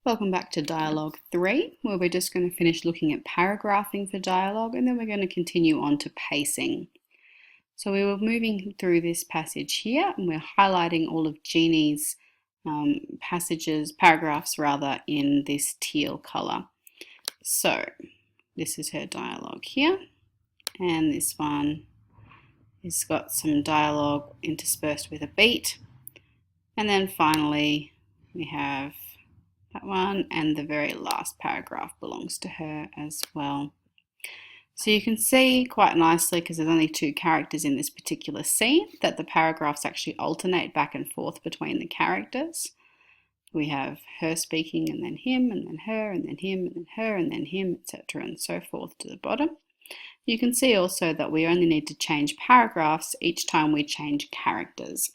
Welcome back to Dialogue 3, where we're just going to finish looking at paragraphing for dialogue, and then we're going to continue on to pacing. So we were moving through this passage here, and we're highlighting all of Jeannie's paragraphs rather, in this teal colour. So this is her dialogue here, and this one has got some dialogue interspersed with a beat. And then finally we have that one, and the very last paragraph belongs to her as well. So you can see quite nicely, because there's only two characters in this particular scene, that the paragraphs actually alternate back and forth between the characters. We have her speaking, and then him, and then her, and then him, and then her, and then him, etc., and so forth to the bottom. You can see also that we only need to change paragraphs each time we change characters.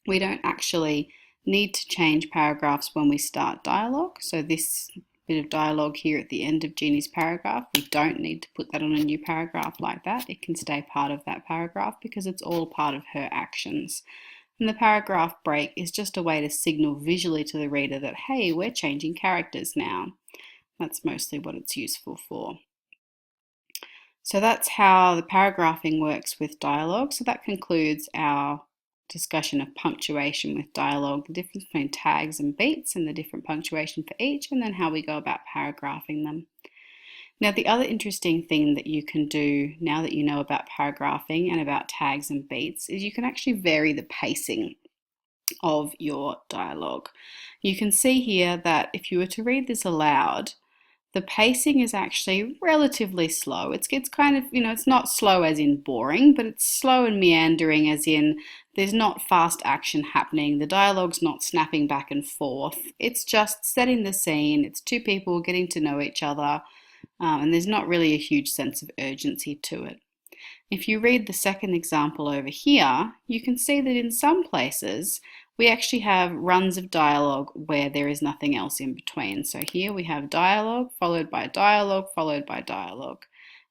We don't actually need to change paragraphs when we start dialogue. So this bit of dialogue here at the end of Jeannie's paragraph, we don't need to put that on a new paragraph like that. It can stay part of that paragraph because it's all part of her actions. And the paragraph break is just a way to signal visually to the reader that, hey, we're changing characters now. That's mostly what it's useful for. So that's how the paragraphing works with dialogue. So that concludes our discussion of punctuation with dialogue, the difference between tags and beats and the different punctuation for each, and then how we go about paragraphing them. Now, the other interesting thing that you can do now that you know about paragraphing and about tags and beats is you can actually vary the pacing of your dialogue. You can see here that if you were to read this aloud, the pacing is actually relatively slow. It's kind of, it's not slow as in boring, but it's slow and meandering as in there's not fast action happening. The dialogue's not snapping back and forth. It's just setting the scene. It's two people getting to know each other, and there's not really a huge sense of urgency to it. If you read the second example over here, you can see that in some places we actually have runs of dialogue where there is nothing else in between. So here we have dialogue followed by dialogue followed by dialogue.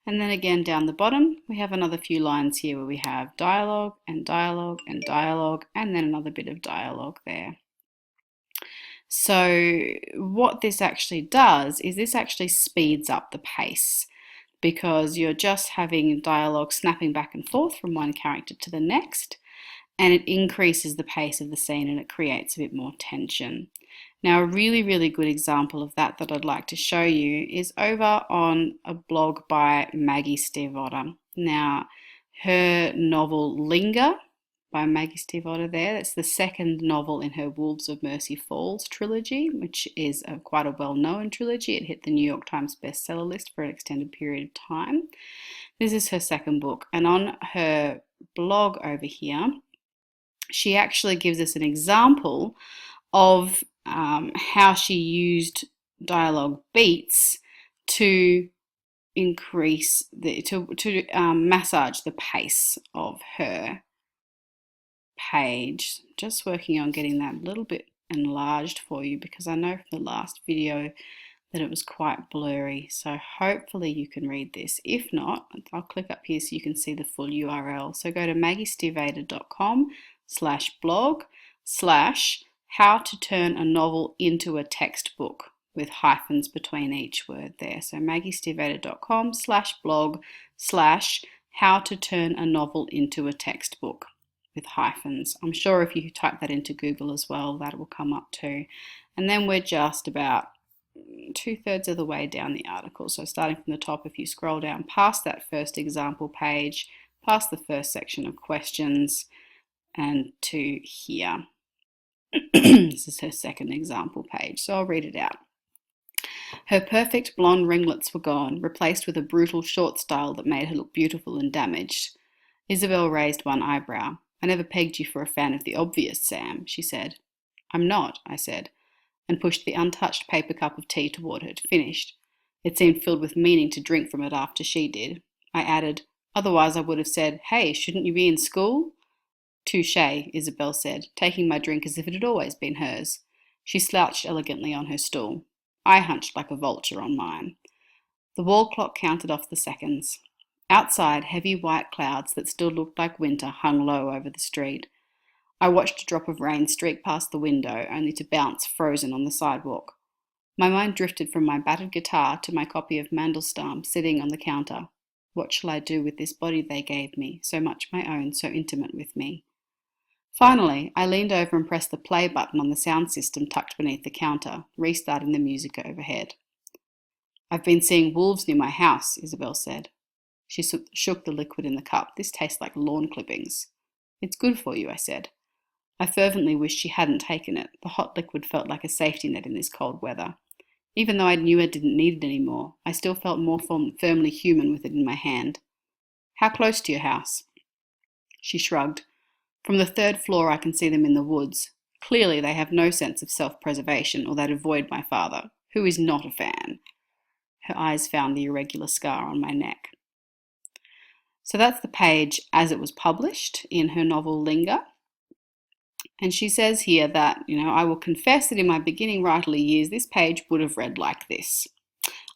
And then again down the bottom we have another few lines here where we have dialogue and dialogue and dialogue, and then another bit of dialogue there. So what this actually does is this actually speeds up the pace, because you're just having dialogue snapping back and forth from one character to the next, and it increases the pace of the scene and it creates a bit more tension. Now, a really, really good example of that I'd like to show you is over on a blog by Maggie Stiefvater. Now, her novel Linger by Maggie Stiefvater there, that's the second novel in her Wolves of Mercy Falls trilogy, which is quite a well-known trilogy. It hit the New York Times bestseller list for an extended period of time. This is her second book, and on her blog over here, she actually gives us an example of how she used dialogue beats to increase to massage the pace of her page. Just working on getting that a little bit enlarged for you, because I know from the last video that it was quite blurry. So hopefully you can read this. If not, I'll click up here so you can see the full URL. So go to maggiestiefvater.com/blog/how to turn a novel into a textbook, with hyphens between each word there. So maggiestiefvater.com/blog/how to turn a novel into a textbook, with hyphens. I'm sure if you type that into Google as well, that will come up too. And then we're just about 2/3 of the way down the article. So starting from the top, if you scroll down past that first example page, past the first section of questions, and to here. This is her second example page, so I'll read it out. Her perfect blonde ringlets were gone, replaced with a brutal short style that made her look beautiful and damaged. Isabel raised one eyebrow. I never pegged you for a fan of the obvious, Sam, she said. I'm not, I said, and pushed the untouched paper cup of tea toward her to finish. It seemed filled with meaning to drink from it after she did. I added, otherwise I would have said, hey, shouldn't you be in school? Touché, Isabel said, taking my drink as if it had always been hers. She slouched elegantly on her stool. I hunched like a vulture on mine. The wall clock counted off the seconds. Outside, heavy white clouds that still looked like winter hung low over the street. I watched a drop of rain streak past the window, only to bounce frozen on the sidewalk. My mind drifted from my battered guitar to my copy of Mandelstam sitting on the counter. What shall I do with this body they gave me, so much my own, so intimate with me? Finally, I leaned over and pressed the play button on the sound system tucked beneath the counter, restarting the music overhead. I've been seeing wolves near my house, Isabel said. She shook the liquid in the cup. This tastes like lawn clippings. It's good for you, I said. I fervently wished she hadn't taken it. The hot liquid felt like a safety net in this cold weather. Even though I knew I didn't need it anymore, I still felt more firmly human with it in my hand. How close to your house? She shrugged. From the 3rd floor I can see them in the woods. Clearly they have no sense of self-preservation, or they'd avoid my father, who is not a fan. Her eyes found the irregular scar on my neck. So that's the page as it was published in her novel Linger. And she says here that, I will confess that in my beginning writerly years, this page would have read like this.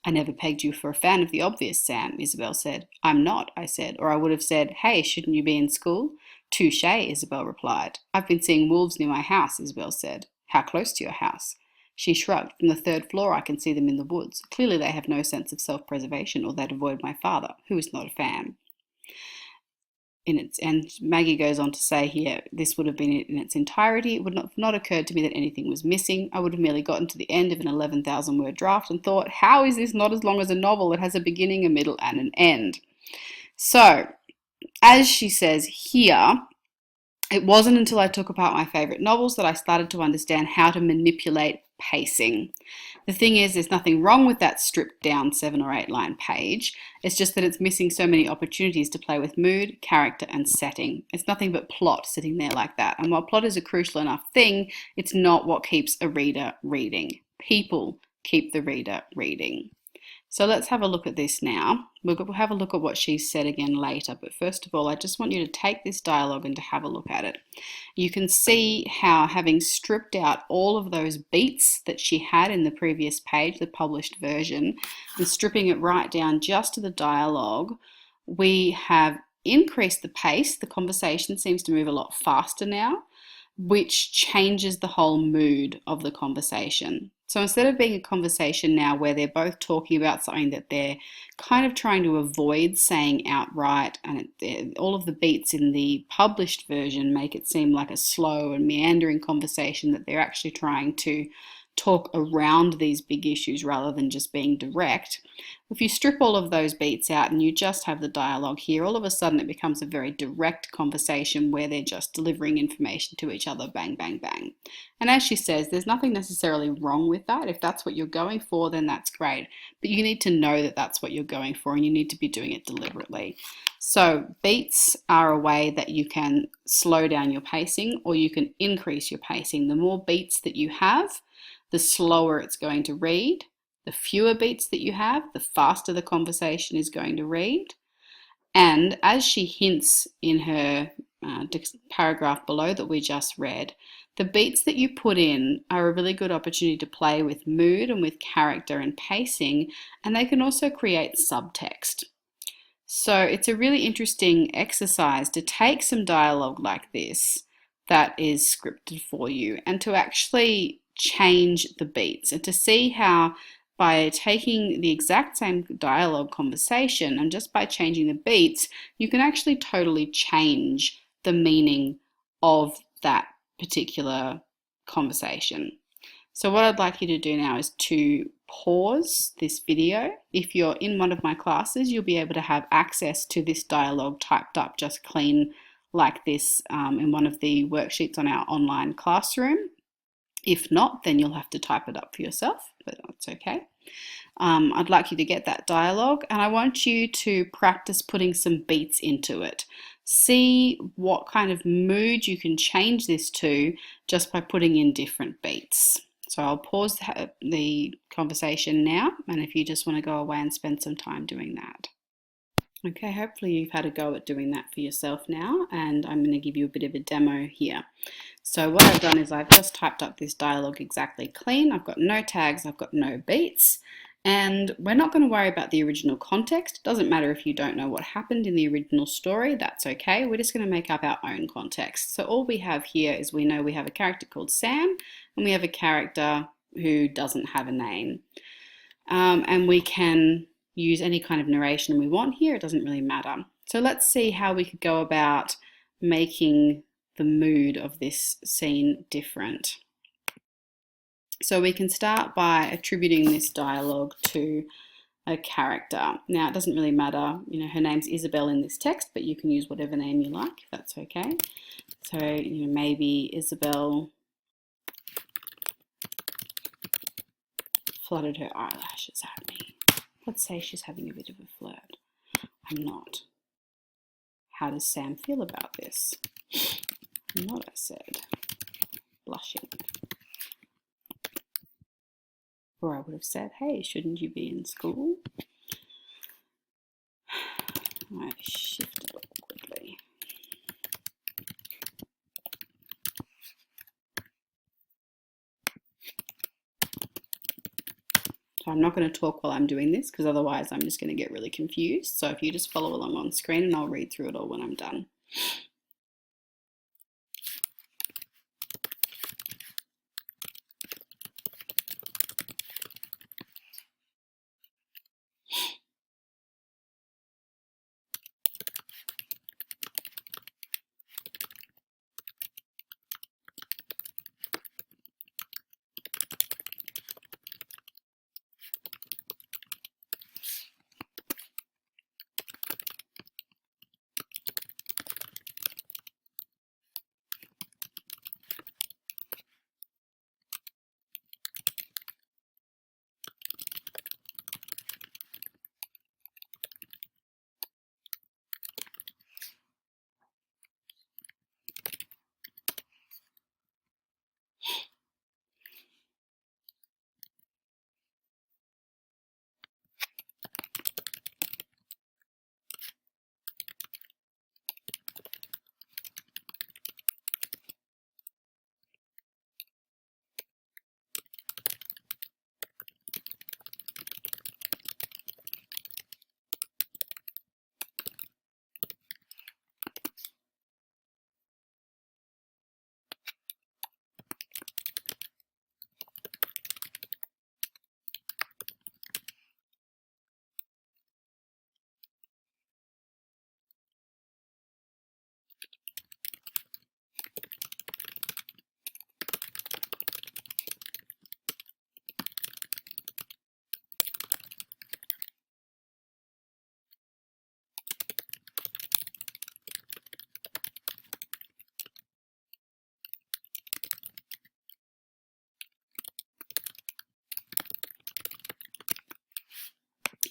I never pegged you for a fan of the obvious, Sam, Isabel said. I'm not, I said, or I would have said, hey, shouldn't you be in school? Touché, Isabel replied. I've been seeing wolves near my house, Isabel said. How close to your house? She shrugged. From the 3rd floor I can see them in the woods. Clearly they have no sense of self-preservation, or they'd avoid my father, who is not a fan. And Maggie goes on to say here, this would have been it in its entirety. It would not occurred to me that anything was missing. I would have merely gotten to the end of an 11,000 word draft and thought, how is this not as long as a novel? It has a beginning, a middle, and an end. So, as she says here, it wasn't until I took apart my favourite novels that I started to understand how to manipulate pacing. The thing is, there's nothing wrong with that stripped down 7 or 8 line page. It's just that it's missing so many opportunities to play with mood, character, and setting. It's nothing but plot sitting there like that. And while plot is a crucial enough thing, it's not what keeps a reader reading. People keep the reader reading. So let's have a look at this now. We'll have a look at what she said again later, but first of all, I just want you to take this dialogue and to have a look at it. You can see how, having stripped out all of those beats that she had in the previous page, the published version, and stripping it right down just to the dialogue, we have increased the pace. The conversation seems to move a lot faster now, which changes the whole mood of the conversation. So instead of being a conversation now where they're both talking about something that they're kind of trying to avoid saying outright, and all of the beats in the published version make it seem like a slow and meandering conversation that they're actually trying to talk around these big issues rather than just being direct. If you strip all of those beats out and you just have the dialogue here, all of a sudden it becomes a very direct conversation where they're just delivering information to each other, bang, bang, bang. And as she says, there's nothing necessarily wrong with that. If that's what you're going for, then that's great. But you need to know that that's what you're going for, and you need to be doing it deliberately. So beats are a way that you can slow down your pacing, or you can increase your pacing. The more beats that you have, the slower it's going to read. The fewer beats that you have, the faster the conversation is going to read. And as she hints in her paragraph below that we just read, the beats that you put in are a really good opportunity to play with mood and with character and pacing, and they can also create subtext. So it's a really interesting exercise to take some dialogue like this that is scripted for you and to actually change the beats and to see how by taking the exact same dialogue conversation and just by changing the beats, you can actually totally change the meaning of that particular conversation. So what I'd like you to do now is to pause this video. If you're in one of my classes, you'll be able to have access to this dialogue typed up just clean like this in one of the worksheets on our online classroom. If not, then you'll have to type it up for yourself, but that's okay. I'd like you to get that dialogue, and I want you to practice putting some beats into it. See what kind of mood you can change this to just by putting in different beats. So I'll pause the conversation now, and if you just want to go away and spend some time doing that. Okay, hopefully you've had a go at doing that for yourself now, and I'm going to give you a bit of a demo here. So what I've done is I've just typed up this dialogue exactly clean. I've got no tags, I've got no beats, and we're not going to worry about the original context. It doesn't matter if you don't know what happened in the original story, that's okay. We're just going to make up our own context. So all we have here is we know we have a character called Sam, and we have a character who doesn't have a name. And we can use any kind of narration we want here. It doesn't really matter. So let's see how we could go about making the mood of this scene different. So we can start by attributing this dialogue to a character. Now, it doesn't really matter, her name's Isabel in this text, but you can use whatever name you like, if that's okay. So, maybe Isabel fluttered her eyelashes at me. Let's say she's having a bit of a flirt. I'm not. How does Sam feel about this? I'm not, I said, blushing. Or I would have said, hey, shouldn't you be in school? I shifted awkwardly. So I'm not going to talk while I'm doing this because otherwise I'm just going to get really confused. So if you just follow along on screen and I'll read through it all when I'm done.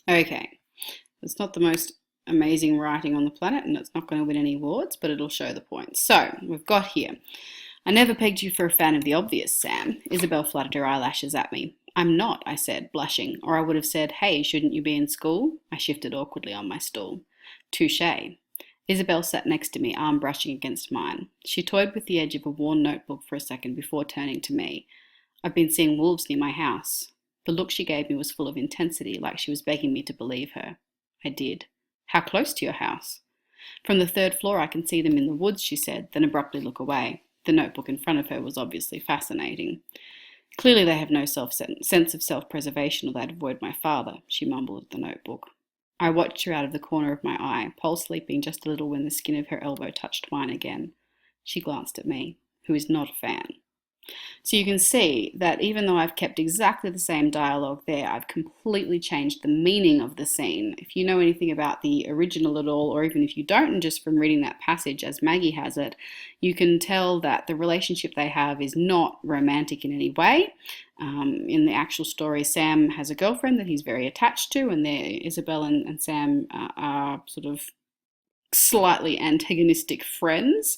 Okay, it's not the most amazing writing on the planet and it's not going to win any awards, but it'll show the point. So we've got here, I never pegged you for a fan of the obvious, Sam. Isabel fluttered her eyelashes at me. I'm not, I said, blushing, or I would have said, hey, shouldn't you be in school? I shifted awkwardly on my stool. Touché. Isabel sat next to me, arm brushing against mine. She toyed with the edge of a worn notebook for a second before turning to me. I've been seeing wolves near my house. The look she gave me was full of intensity, like she was begging me to believe her. I did. How close to your house? From the third floor I can see them in the woods, she said, then abruptly look away. The notebook in front of her was obviously fascinating. Clearly they have no sense of self-preservation or they'd avoid my father, she mumbled at the notebook. I watched her out of the corner of my eye, pulse leaping just a little when the skin of her elbow touched mine again. She glanced at me, who is not a fan. So you can see that even though I've kept exactly the same dialogue there, I've completely changed the meaning of the scene. If you know anything about the original at all, or even if you don't, and just from reading that passage as Maggie has it, you can tell that the relationship they have is not romantic in any way. In the actual story, Sam has a girlfriend that he's very attached to, and Isabel and Sam are sort of slightly antagonistic friends.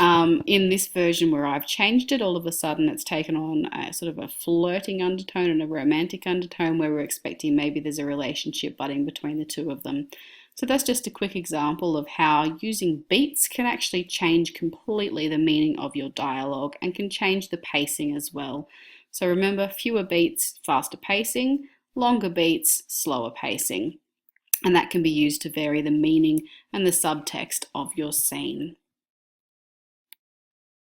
In this version where I've changed it, all of a sudden it's taken on a sort of a flirting undertone and a romantic undertone where we're expecting maybe there's a relationship budding between the two of them. So that's just a quick example of how using beats can actually change completely the meaning of your dialogue and can change the pacing as well. So remember, fewer beats, faster pacing, longer beats, slower pacing. And that can be used to vary the meaning and the subtext of your scene.